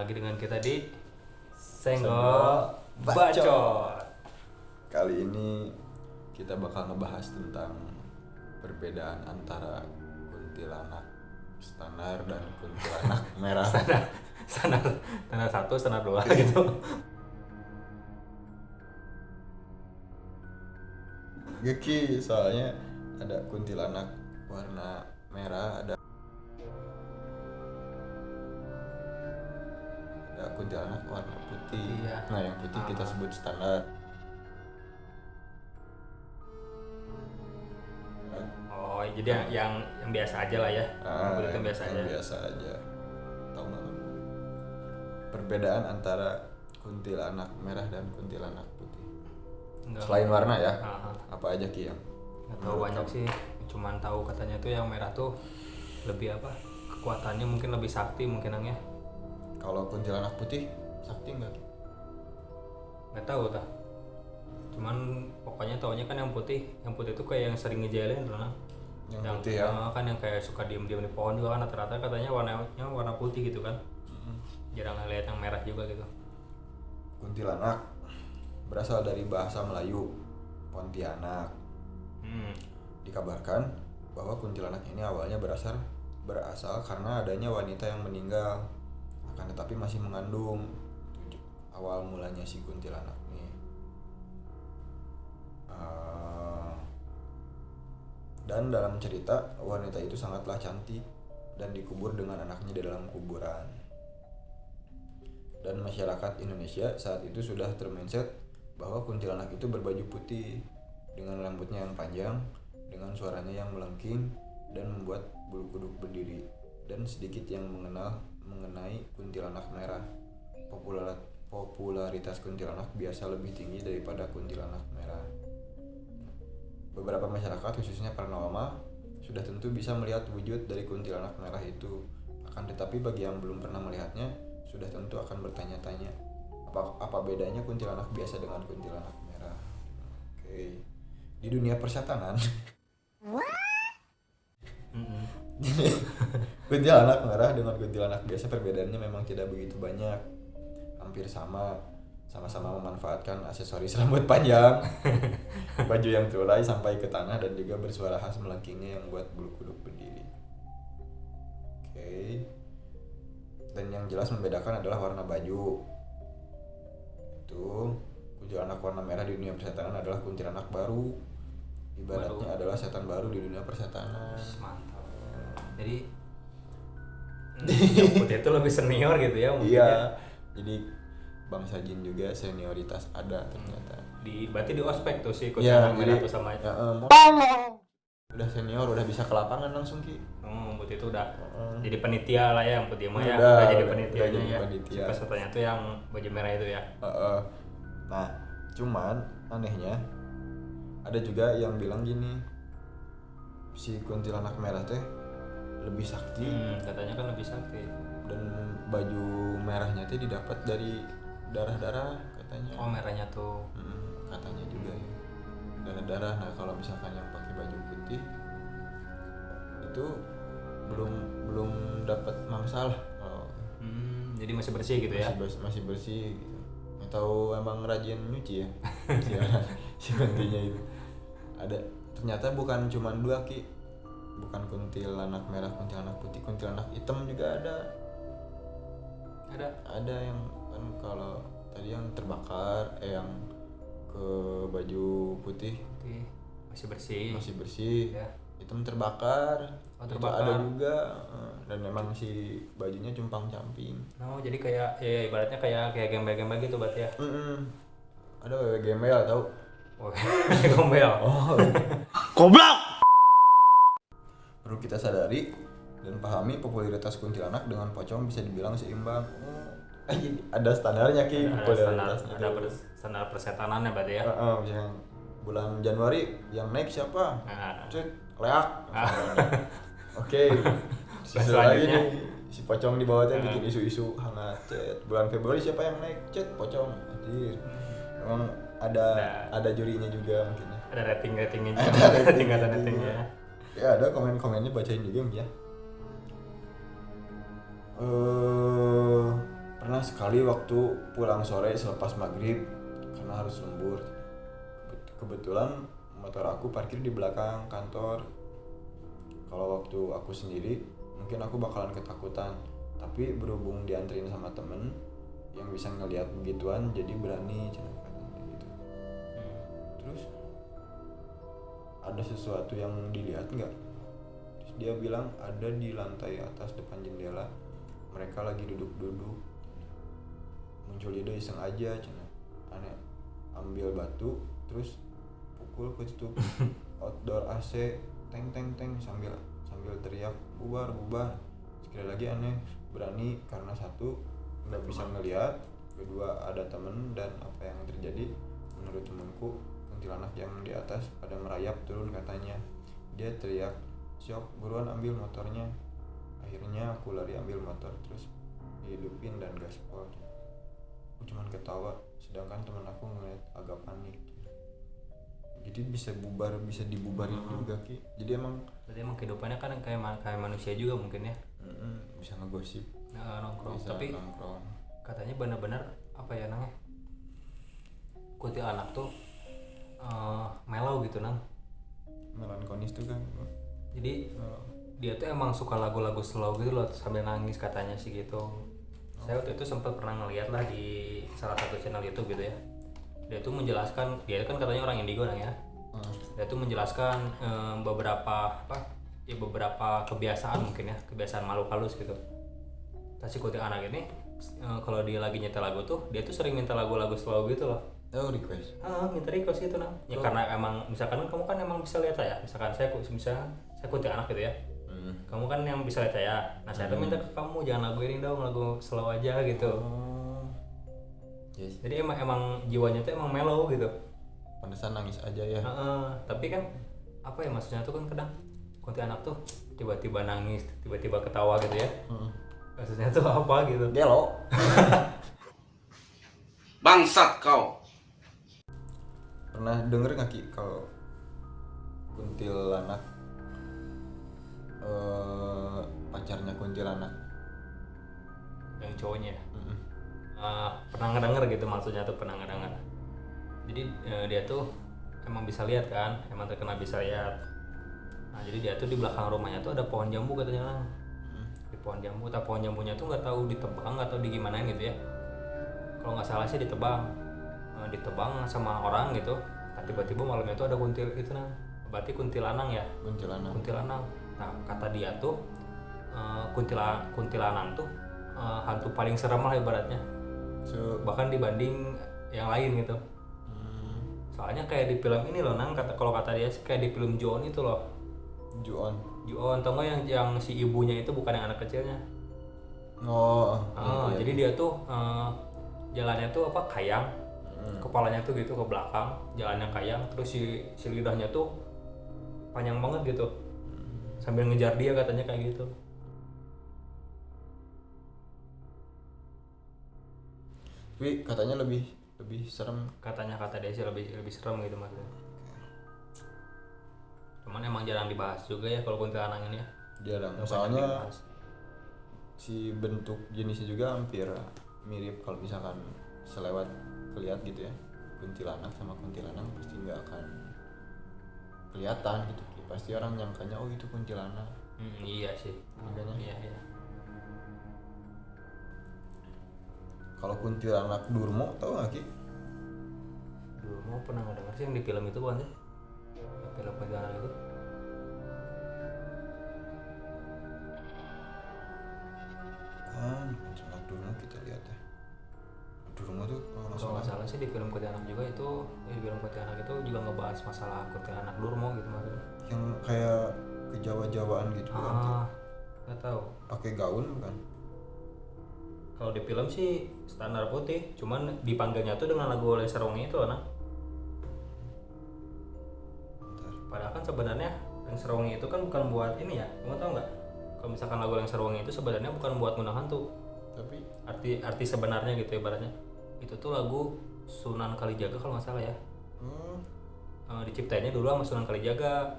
lagi dengan kita di Senggol Bacot. Kali ini kita bakal ngebahas tentang perbedaan antara kuntilanak standar dan kuntilanak merah. Standar 1, standar 2 gitu. Geki, soalnya ada kuntilanak warna merah, ada kuntilanak warna putih. Iya. Nah, yang putih kita sebut standar. Oh, jadi yang biasa aja lah ya. Yang biasa aja. Biasa aja. Tahu nggak? Perbedaan antara kuntilanak merah dan kuntilanak putih. Enggak. Selain warna ya. Aha. Apa aja Ki yang? Nggak tahu banyak sih. Cuman tahu katanya tuh yang merah tuh lebih apa? Kekuatannya mungkin lebih sakti mungkin ya. Kalau kuntilanak putih sakti nggak? Nggak tahu tah. Cuman pokoknya taunya kan yang putih tuh kayak yang sering ngejailin tuh nah. Yang putih ya. Kan yang kayak suka diem-diem di pohon juga kan rata-rata katanya warnanya warna putih gitu kan. Jarang lihat yang merah juga gitu. Kuntilanak berasal dari bahasa Melayu Pontianak. Dikabarkan bahwa kuntilanak ini awalnya berasal karena adanya wanita yang meninggal, akan tetapi masih mengandung. Awal mulanya si kuntilanak nih. Dan dalam cerita wanita itu sangatlah cantik dan dikubur dengan anaknya di dalam kuburan. Dan masyarakat Indonesia saat itu sudah termindset bahwa kuntilanak itu berbaju putih dengan rambutnya yang panjang, dengan suaranya yang melengking dan membuat bulu kuduk berdiri. Dan sedikit yang mengenai kuntilanak merah. Popularitas kuntilanak biasa lebih tinggi daripada kuntilanak merah. Beberapa masyarakat khususnya paranormal sudah tentu bisa melihat wujud dari kuntilanak merah itu. Akan tetapi bagi yang belum pernah melihatnya, sudah tentu akan bertanya-tanya apa bedanya kuntilanak biasa dengan kuntilanak merah. Oke. Di dunia persetanan kuntilanak merah dengan kuntilanak biasa perbedaannya memang tidak begitu banyak. Hampir sama-sama memanfaatkan aksesoris rambut panjang, baju yang terurai sampai ke tanah, dan juga bersuara khas melengkingnya yang buat bulu kuduk berdiri. Oke. Dan yang jelas membedakan adalah warna baju. Itu kuntilanak warna merah di dunia persetanan adalah kuntilanak baru. Ibaratnya adalah setan baru di dunia persetanan. Mantap. Jadi yang putih itu lebih senior gitu ya mungkin. Iya. Ya. Jadi bangsa jin juga senioritas ada ternyata. Berarti di ospek tuh sih kuntilanak merah tuh sama. Udah senior, udah bisa ke lapangan langsung Ki. Putih itu udah jadi penitia lah ya, yang putih mah ya udah jadi penitianya ya. Panitia. Pesertanya tuh yang baju merah itu ya. Nah, cuman anehnya ada juga yang bilang gini, si kuntilanak merah teh lebih sakti. Katanya kan lebih sakti. Dan baju merahnya teh didapat dari darah-darah katanya. Oh, merahnya tuh. Katanya juga ya. Darah-darah. Nah, kalau misalkan yang pakai baju putih itu belum dapat mangsa lah. Jadi masih bersih gitu ya. Masih bersih gitu. Atau emang rajin nyuci ya. Si kuntinya itu. Ada ternyata bukan cuma 2 Ki. Bukan kuntilanak merah, kuntilanak putih, kuntilanak hitam juga ada. Ada yang kan kalau tadi yang terbakar, yang ke baju putih masih bersih ya. Hitam terbakar. Itu ada juga. Dan memang si bajunya compang-camping. Jadi kayak ya ibaratnya kayak gembel-gembel gitu berarti ya. Ada wewe gembel tau. Gembel. Goblok. Perlu kita sadari dan pahami popularitas kuntilanak dengan pocong bisa dibilang seimbang. Ada standarnya Ki, popularitasnya. Ada standar persetanannya berarti ya. Misalnya bulan Januari yang naik siapa? Leak. Oke. Sisi lagi nih si pocong di bawahnya bikin isu-isu hangat. Bulan Februari siapa yang naik? Pocong. Anjir. Emang ada jurinya juga mungkin. Ada ratingnya juga. Ratingnya. Ya ada komen-komennya, bacain juga ya. Pernah sekali waktu pulang sore selepas maghrib karena harus lembur. Kebetulan motor aku parkir di belakang kantor. Kalau waktu aku sendiri mungkin aku bakalan ketakutan, tapi berhubung dianterin sama temen yang bisa ngelihat begituan jadi berani katanya gitu. Terus ada sesuatu yang dilihat nggak? Terus dia bilang ada di lantai atas depan jendela, mereka lagi duduk-duduk. Muncul ide iseng aja aneh, ambil batu terus pukul ke tutup outdoor AC, teng sambil teriak bubar. Sekali lagi aneh, berani karena satu nggak bisa ngelihat, kedua ada temen, dan apa yang terjadi menurut temanku kuntilanak yang di atas pada merayap turun katanya. Dia teriak, "Syok, buruan ambil motornya." Akhirnya aku lari ambil motor terus dihidupin dan gaspol. Aku cuman ketawa, sedangkan teman aku ngeliat agak panik. Jadi bisa dibubarin juga Ki. Jadi emang kehidupannya kan kayak manusia juga mungkin ya. Bisa ngegosip. Nongkrong. Bisa Tapi nongkrong. Katanya benar-benar apa ya nang? Kuntilanak tuh mellow gitu nang. Melankolis tuh kan. Jadi dia tuh emang suka lagu-lagu slow gitu loh sambil nangis katanya sih gitu. Saya waktu itu sempat pernah ngeliat lah di salah satu channel YouTube gitu ya. Dia tuh menjelaskan, dia kan katanya orang indigo nang ya. Dia tuh menjelaskan beberapa kebiasaan mungkin ya, kebiasaan makhluk halus gitu. Si kuntilanak ini kalau dia lagi nyetel lagu tuh, dia tuh sering minta lagu-lagu slow gitu loh. Oh, request. Minta request gitu nang. Ya karena emang misalkan kamu kan emang bisa lihat saya. Misalkan saya kuntilanak gitu ya. Kamu kan yang bisa lihat saya. Nah, saya tuh minta ke kamu jangan lagu ini dong, lagu slow aja gitu. Yes. Jadi emang jiwanya tuh emang mellow gitu. Pantesan nangis aja ya. Tapi kan apa ya maksudnya tuh kan kadang kuntilanak tuh tiba-tiba nangis, tiba-tiba ketawa gitu ya. Maksudnya tuh apa gitu? Gelo. Bangsat kau. Pernah denger nggak Ki kalau kuntilanak pacarnya kuntilanak? Yang cowoknya. Pernah ngedenger gitu maksudnya tuh pernah ngedenger. Jadi dia tuh emang bisa lihat kan, emang terkena bisa lihat. Nah jadi dia tuh di belakang rumahnya tuh ada pohon jambu katanya lang. Di pohon jambu, tapi pohon jambunya tuh nggak tahu ditebang atau digimanain gitu ya. Kalau nggak salah sih ditebang sama orang gitu. Nah, tiba-tiba malamnya tuh ada kuntil itu nang. Berarti kuntilanang ya. Kuntilanang. Nah kata dia tuh kuntilanang tuh hantu paling serem lah ibaratnya. Bahkan dibanding yang lain gitu. Soalnya kayak di film ini loh nang, kalau kata dia sih kayak di film Ju-on itu loh. Ju-on tau nggak yang si ibunya itu bukan yang anak kecilnya. Iya. Jadi dia tuh jalannya tuh apa kayang, kepalanya tuh gitu ke belakang, jalannya kayang, terus si lidahnya tuh panjang banget gitu, sambil ngejar dia katanya kayak gitu. Tapi katanya lebih serem. Kata dia sih lebih serem gitu maksudnya. Cuman emang jarang dibahas juga ya kalau kuntilanak ini ya. Jarang. Soalnya si bentuk jenisnya juga hampir mirip. Kalau misalkan selewat kelihat gitu ya, kuntilanak sama kuntilanak pasti nggak akan kelihatan gitu. Pasti orang nyangkanya oh itu kuntilanak. Iya sih. Iya. Kalau kuntilanak Durmo tau gak Ki? Durmo pernah nggak denger sih yang di film itu bukan sih? Film kuntilanak itu. Kan kuntilanak Durmo kita lihat ya. Durmo tuh kalau nggak salah sih di film kuntilanak juga itu, di film kuntilanak itu juga ngebahas masalah kuntilanak Durmo gitu maksudnya. Yang kayak kejawa-jawaan gitu kan? Nggak tahu. Pakai gaun bukan? Kalau di film sih standar putih, cuman dipanggilnya tuh dengan lagu Laser Wangi itu nah. Padahal kan sebenarnya Laser Wangi itu kan bukan buat ini ya, kamu tahu nggak? Kalau misalkan lagu Laser Wangi itu sebenarnya bukan buat ngundang hantu, Tapi arti sebenarnya gitu ibaratnya. Itu tuh lagu Sunan Kalijaga kalau nggak salah ya. Diciptainnya dulu sama Sunan Kalijaga.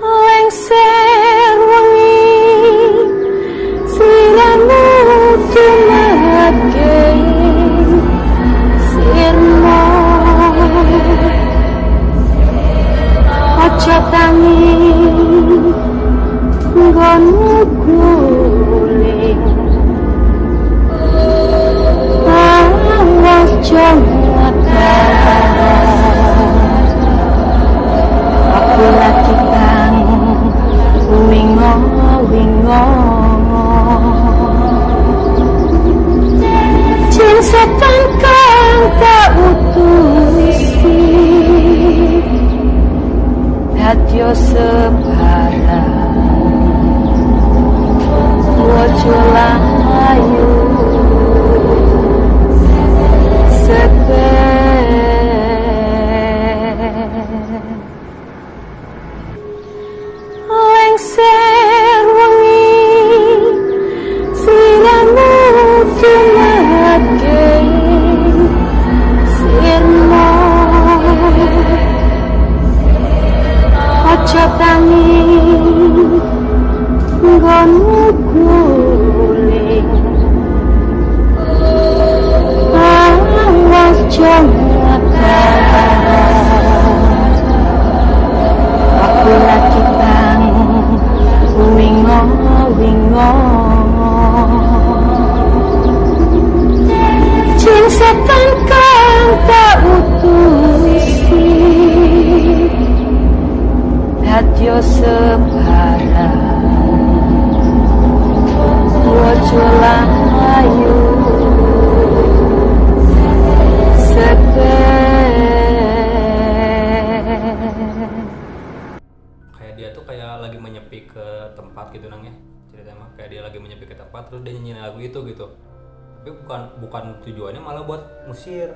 Lengser Radio Sebarang Wojolayu lengser wengi sliramu cumake sirmo ojo tangi nggonmu guling awas jangan aku lagi bang wingo jin setan kang tak utusi Radio Sebarang Wojolayu kayak dia tuh kayak lagi menyepi ke tempat gitu nang ya, ceritanya mah kayak dia lagi menyepi ke tempat terus dia nyanyiin lagu itu gitu, tapi bukan tujuannya malah buat musir.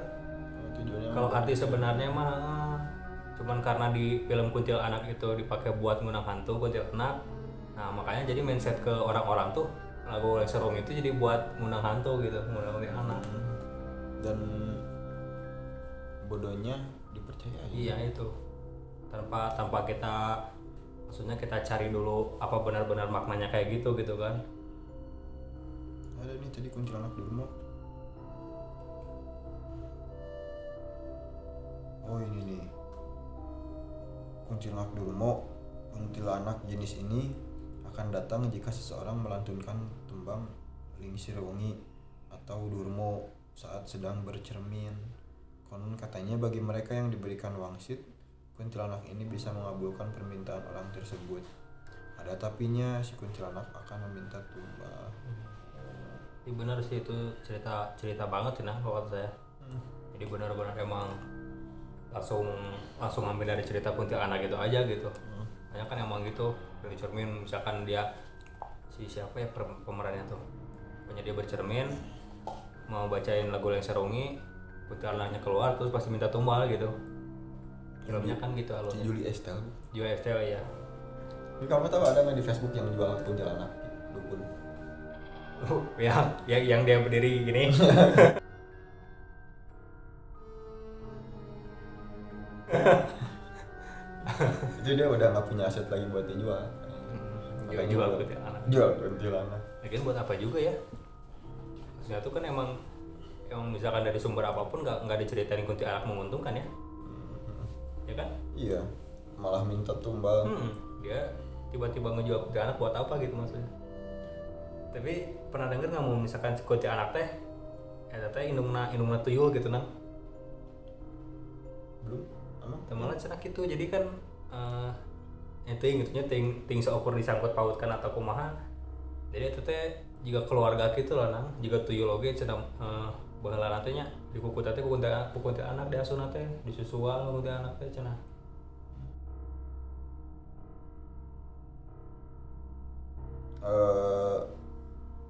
Kalau arti sebenarnya mah cuman karena di film Kuntilanak itu dipakai buat ngundang hantu kuntilanak, nah makanya jadi mindset ke orang-orang tuh lagu Lengser Wengi itu jadi buat ngundang hantu gitu, ngundang kuntilanak. Dan bodohnya dipercaya. Iya itu tanpa kita, maksudnya kita cari dulu apa benar-benar maknanya kayak gitu kan. Ada nih tadi kuntilanak Durmo. Oh ini nih, kuntilanak Durmo. Kuntilanak jenis ini akan datang jika seseorang melantunkan tembang Lengser Wengi atau Durmo saat sedang bercermin. Konon katanya bagi mereka yang diberikan wangsit, kuntilanak ini bisa mengabulkan permintaan orang tersebut. Ada tapinya, si kuntilanak akan meminta tumbal. Ini benar sih, itu cerita banget sih nah kalau saya. Jadi benar-benar emang langsung ambil dari cerita kuntilanak gitu aja gitu. Banyak kan emang gitu dari cermin, misalkan dia siapa ya pemerannya tuh, pokoknya dia bercermin mau bacain lagu Lengser Wengi, kuntilanaknya keluar terus pasti minta tumbal gitu. Filmnya kan gitu alurnya. Julie Estelle. Julie Estelle ya. Ini kamu tahu ada nggak di Facebook yang jual kuntilanak dukun? Ya, yang dia berdiri gini. Itu dia udah nggak punya aset lagi buat dijual. Jual kuntilanak. Jual kuntilanak. Lagian buat apa juga ya? Maksudnya tuh kan emang misalkan dari sumber apapun nggak diceritain kuntilanak menguntungkan ya. Ya kan? Iya, malah minta tumbal. Dia tiba-tiba ngejual kuntilanak buat apa gitu maksudnya. Tapi pernah denger nggak mau misalkan kuntilanak teh teh indungna tuyul gitu nang? Belum? Emang? Malah cenah gitu. Jadi kan ting seukur disangkut pautkan atau kumaha. Jadi itu teh jika keluarga gitu lah nang, jika tuyul oge cenah baheula teh nya di kuku teh ku kuntilanak diasuna teh disusual kuntilanak teh cenah.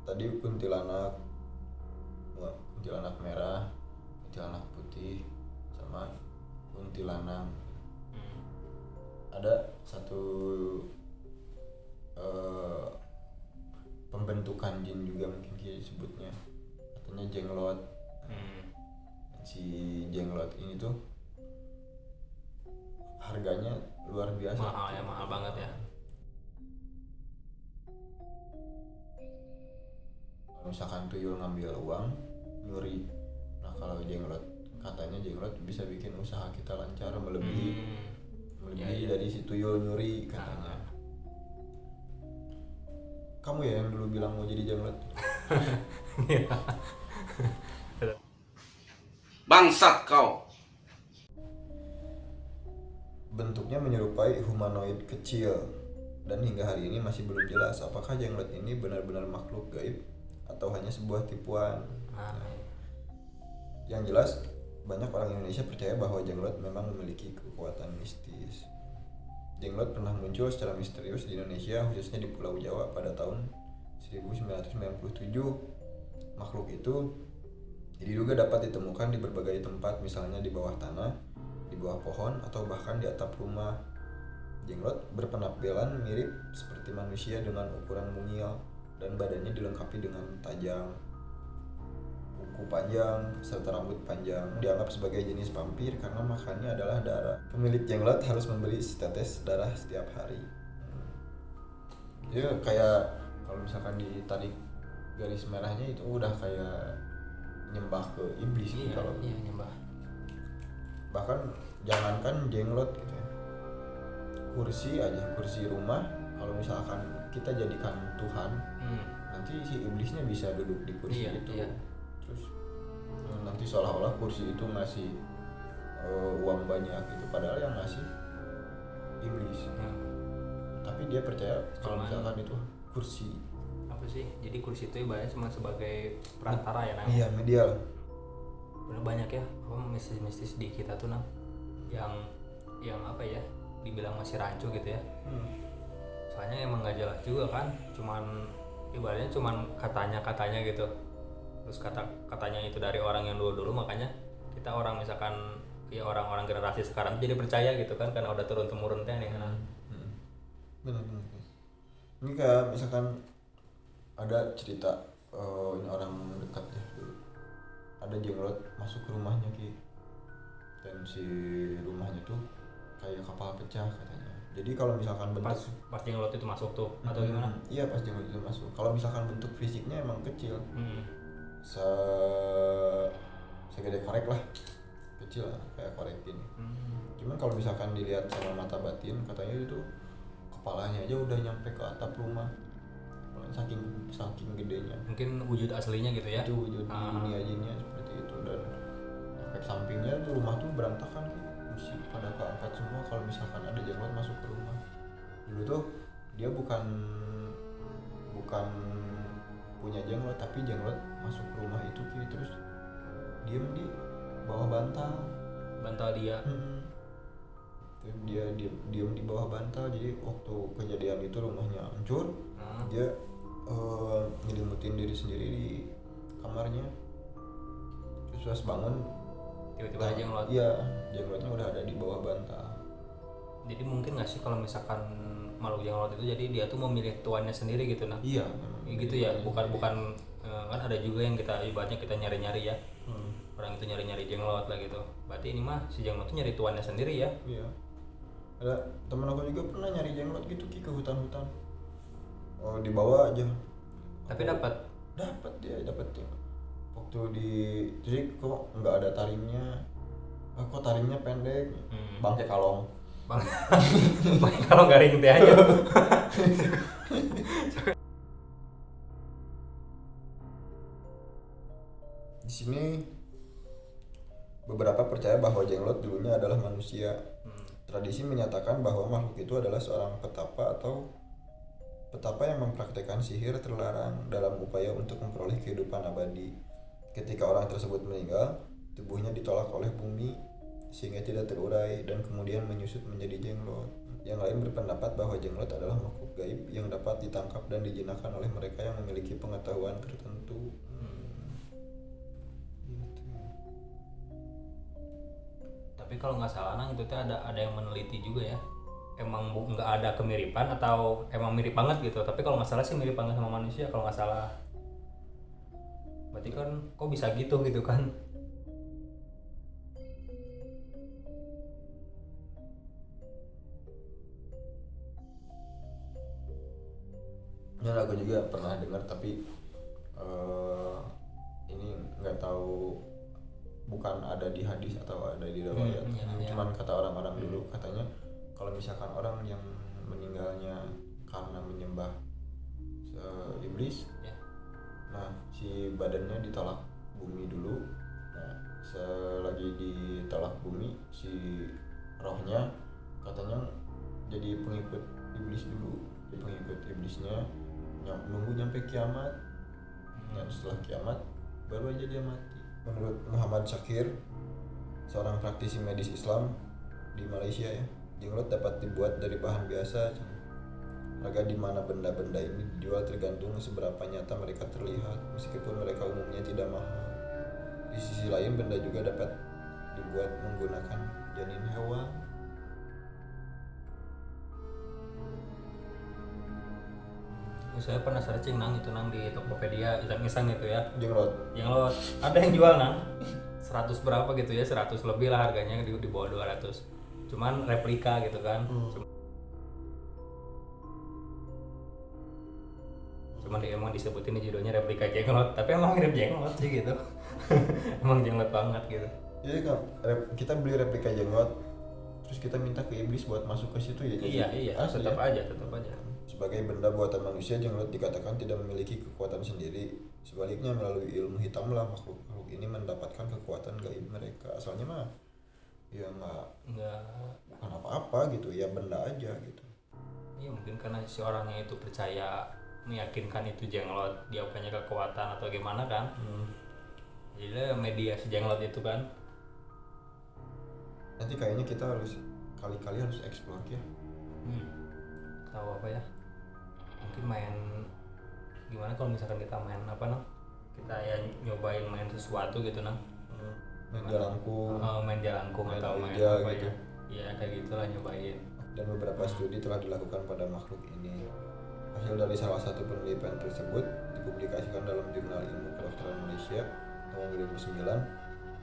Tadi kuntilanak merah, kuntilanak putih, sama kuntilanang. Ada satu pembentukan jin juga mungkin disebutnya, katanya jenglot. Si jenglot ini tuh harganya luar biasa. Mahal banget ya. Misalkan tuyul ngambil uang nyuri, nah kalau jenglot, katanya jenglot bisa bikin usaha kita lancar melebihi dari si tuyul nyuri katanya. Kamu ya yang dulu bilang mau jadi jenglot. Bangsat kau. Bentuknya menyerupai humanoid kecil dan hingga hari ini masih belum jelas apakah jenglot ini benar-benar makhluk gaib atau hanya sebuah tipuan. Yang jelas banyak orang Indonesia percaya bahwa jenglot memang memiliki kekuatan mistis. jenglot pernah muncul secara misterius di Indonesia, khususnya di Pulau Jawa pada tahun 1997. Makhluk itu diduga dapat ditemukan di berbagai tempat, misalnya di bawah tanah, di bawah pohon, atau bahkan di atap rumah. Jenglot berpenampilan mirip seperti manusia dengan ukuran mungil dan badannya dilengkapi dengan tajam, kuku panjang, serta rambut panjang. Dianggap sebagai jenis vampir karena makannya adalah darah. Pemilik jenglot harus memberi setetes darah setiap hari. Dia kayak kalau misalkan ditarik garis merahnya itu udah kayak nyembah ke iblis gitu. Kalau nyembah. Bahkan jangankan jenglot gitu ya, kursi rumah kalau misalkan kita jadikan Tuhan, nanti si iblisnya bisa duduk di kursi itu. Terus nanti seolah-olah kursi itu ngasih uang banyak gitu, padahal yang ngasih iblis. Tapi dia percaya kalau misalkan itu kursi apa sih, jadi kursi itu ibaratnya cuma sebagai perantara ya, Nang? Iya, medial. Bener banyak ya mistis-mistis di kita tuh, Nang, yang apa ya, dibilang masih rancu gitu ya. Soalnya emang nggak jelas juga kan, ibaratnya cuman katanya gitu. Terus katanya itu dari orang yang dulu makanya kita orang misalkan ya orang-orang generasi sekarang jadi percaya gitu kan, karena udah turun temurun teh nih. Benar. Ini kayak misalkan ada cerita ini orang dekat ya dulu, ada jenglot masuk ke rumahnya dan si rumahnya tuh kayak kapal pecah katanya. Jadi kalau misalkan bentuk pas jenglot itu masuk tuh atau gimana? Iya, pas jenglot itu masuk. Kalau misalkan bentuk fisiknya emang kecil, segede korek lah, kecil lah, kayak korek gini. Cuman kalau misalkan dilihat sama mata batin, katanya itu kepalanya aja udah nyampe ke atap rumah, saking gedenya. Mungkin wujud aslinya gitu ya? Itu wujud dunia jinnya seperti itu. Dan efek sampingnya tuh rumah tuh berantakan, kursi pada keangkat semua kalau misalkan ada jenglot masuk ke rumah. Dulu tuh dia bukan punya jenglot, tapi jenglot masuk ke rumah itu terus diem di bawah bantal dia. Dia diem di bawah bantal. Jadi waktu kejadian itu rumahnya hancur, dia nyelimutin diri sendiri di kamarnya. Terus pas bangun tiba-tiba jenglot. Iya, jenglotnya udah ada di bawah bantal. Jadi mungkin nggak sih kalau misalkan makhluk jenglot itu jadi dia tuh memilih tuannya sendiri gitu, nah? Iya, gitu ya. Bukan kan ada juga yang kita ibaratnya kita nyari-nyari ya. Orang itu nyari-nyari jenglot lah gitu. Berarti ini mah si jenglot tuh nyari tuannya sendiri ya. Iya. Ada temen aku juga pernah nyari jenglot gitu ke hutan-hutan. Oh, dibawa aja. Tapi dapat dia. Waktu jadi kok nggak ada taringnya. Kok taringnya pendek. Bangke kalong. Bangke kalong garing teh aja. Di sini beberapa percaya bahwa jenglot dulunya adalah manusia. Tradisi menyatakan bahwa makhluk itu adalah seorang petapa yang mempraktekkan sihir terlarang dalam upaya untuk memperoleh kehidupan abadi. Ketika orang tersebut meninggal, tubuhnya ditolak oleh bumi sehingga tidak terurai dan kemudian menyusut menjadi jenglot. Yang lain berpendapat bahwa jenglot adalah makhluk gaib yang dapat ditangkap dan dijinakkan oleh mereka yang memiliki pengetahuan tertentu. Tapi kalau nggak salah, Nang, itu tuh ada yang meneliti juga ya. Emang nggak ada kemiripan atau emang mirip banget gitu. Tapi kalau nggak salah sih mirip banget sama manusia kalau nggak salah. Berarti kan kok bisa gitu kan? Ya, aku juga pernah dengar tapi ini nggak tahu, bukan ada di hadis atau ada di riwayat. Cuman kata orang-orang dulu, katanya kalau misalkan orang yang meninggalnya karena menyembah iblis, nah si badannya ditolak bumi dulu. Nah selagi ditolak bumi, si rohnya katanya jadi pengikut iblis dulu, jadi pengikut iblisnya nunggu nyampe kiamat. Dan setelah kiamat baru aja dia mati. Menurut Muhammad Syakir, seorang praktisi medis Islam di Malaysia ya, jenglot dapat dibuat dari bahan biasa. Harga di mana benda-benda ini dijual tergantung seberapa nyata mereka terlihat, meskipun mereka umumnya tidak mahal. Di sisi lain, benda juga dapat dibuat menggunakan janin hewan. Saya pernah searching nang itu nang di Tokopedia iseng-iseng gitu ya. Jenglot Ada yang jual nang 100 berapa gitu ya, 100 lebih lah harganya, di bawah 200. Cuman replika gitu kan. Cuman emang disebutin di judulnya replika jenglot, tapi emang mirip jenglot sih gitu. Emang jenglot banget gitu. Jadi kan kita beli replika jenglot, terus kita minta ke iblis buat masuk ke situ ya. Iya, tetap aja. Sebagai benda buatan manusia, jenglot dikatakan tidak memiliki kekuatan sendiri. Sebaliknya, melalui ilmu hitamlah makhluk-makhluk ini mendapatkan kekuatan gaib mereka. Asalnya mah ya nggak bukan apa-apa gitu, ya benda aja gitu. Iya, mungkin karena si orangnya itu percaya, meyakinkan itu jenglot, dia punya kekuatan atau gimana kan. Jadi media si jenglot itu kan. Nanti kayaknya kita harus kali-kali harus explore ya. Tahu apa ya? Mungkin main gimana kalau misalkan kita main apa noh? Kita ya nyobain main sesuatu gitu noh. Main jalangkung. Main jalangkung atau main Ouija apa gitu. ya? Iya kayak gitulah nyobain. Dan beberapa studi telah dilakukan pada makhluk ini. Hasil dari salah satu penelitian tersebut dipublikasikan dalam Jurnal Ilmu Kedokteran Malaysia tahun 2009.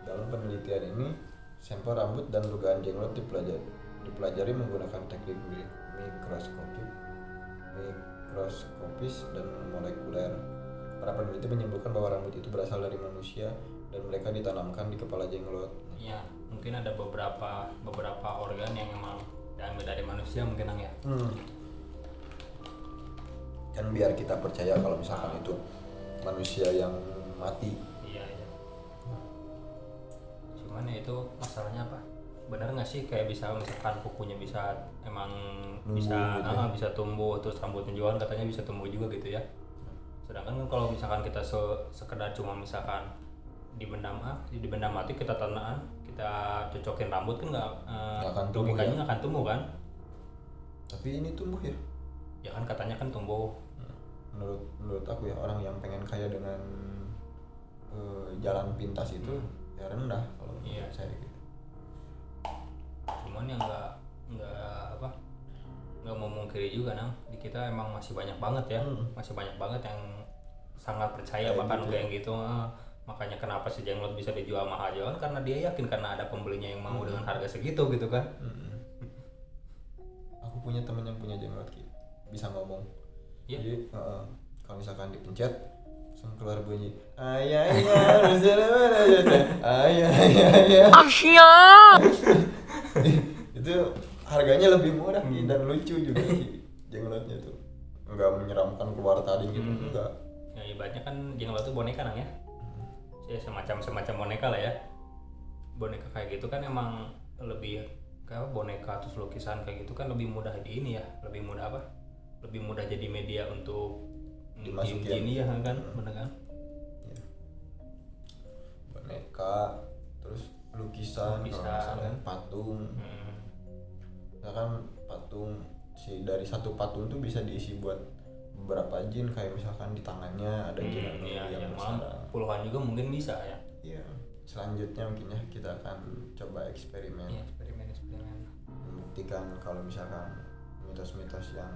Dalam penelitian ini, sampel rambut dan dugaan jenglot dipelajari menggunakan teknik mikroskopis dan molekuler. Para peneliti menyimpulkan bahwa rambut itu berasal dari manusia dan mereka ditanamkan di kepala jenglot. Iya, mungkin ada beberapa organ yang memang diambil dari manusia mungkin nang ya. Dan biar kita percaya kalau misalkan itu manusia yang mati. Iya. Cuman ya itu masalahnya apa? Benar nggak sih kayak bisa misalkan kukunya bisa emang bisa gitu. Bisa tumbuh, terus rambutnya juga katanya bisa tumbuh juga gitu ya. Sedangkan kan kalau misalkan kita sekedar cuma misalkan di benda mati kita tanam, kita cocokin rambut kan nggak akan tumbuh, logikanya nggak akan tumbuh kan? Tapi ini tumbuh ya? Ya kan katanya kan tumbuh. Menurut aku ya, orang yang pengen kaya dengan jalan pintas itu ya rendah kalau menurut saya gitu. Cuman yang nggak memungkiri juga nang di kita emang masih banyak banget ya, masih banyak banget yang sangat percaya kayak bahkan gitu kayak gitu. Makanya kenapa si jenglot bisa dijual mahal juga kan karena dia yakin karena ada pembelinya yang mau dengan harga segitu gitu kan. Aku punya temen yang punya jenglot bisa ngomong. Jadi kalau misalkan dipencet langsung keluar bunyi ayah itu harganya lebih murah dan lucu juga sih jenglotnya tuh, nggak menyeramkan keluar taring gitu. Enggak ya, ibaratnya kan jenglot itu boneka nang ya. Ya semacam boneka lah ya. Boneka kayak gitu kan emang lebih kayak boneka terus lukisan kayak gitu kan lebih mudah di ini ya, lebih mudah jadi media untuk dimasukin ini ya kan, bener kan? Ya. Boneka terus lukisan. Kalau misalnya patung. Misalkan patung dari satu patung tuh bisa diisi buat beberapa jin, kayak misalkan di tangannya ada jin yang besar. Puluhan juga mungkin bisa ya. Iya. Selanjutnya mungkin ya kita akan coba eksperimen. Iya, eksperimen. Membuktikan kalau misalkan mitos-mitos yang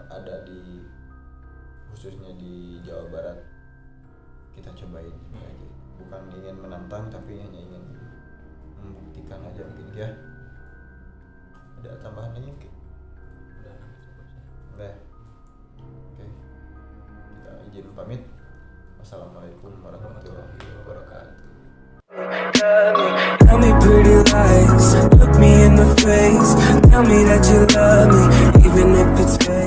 ada di khususnya di Jawa Barat kita cobain aja. Bukan ingin menantang tapi hanya ingin membuktikan aja mungkin ya. Ada tambahan lagi mungkin? Udah. Oke. Kita izin pamit. Wassalamualaikum warahmatullahi wabarakatuh. Tell me pretty lies, look me in the face. Tell me that you love me, even if it's fake.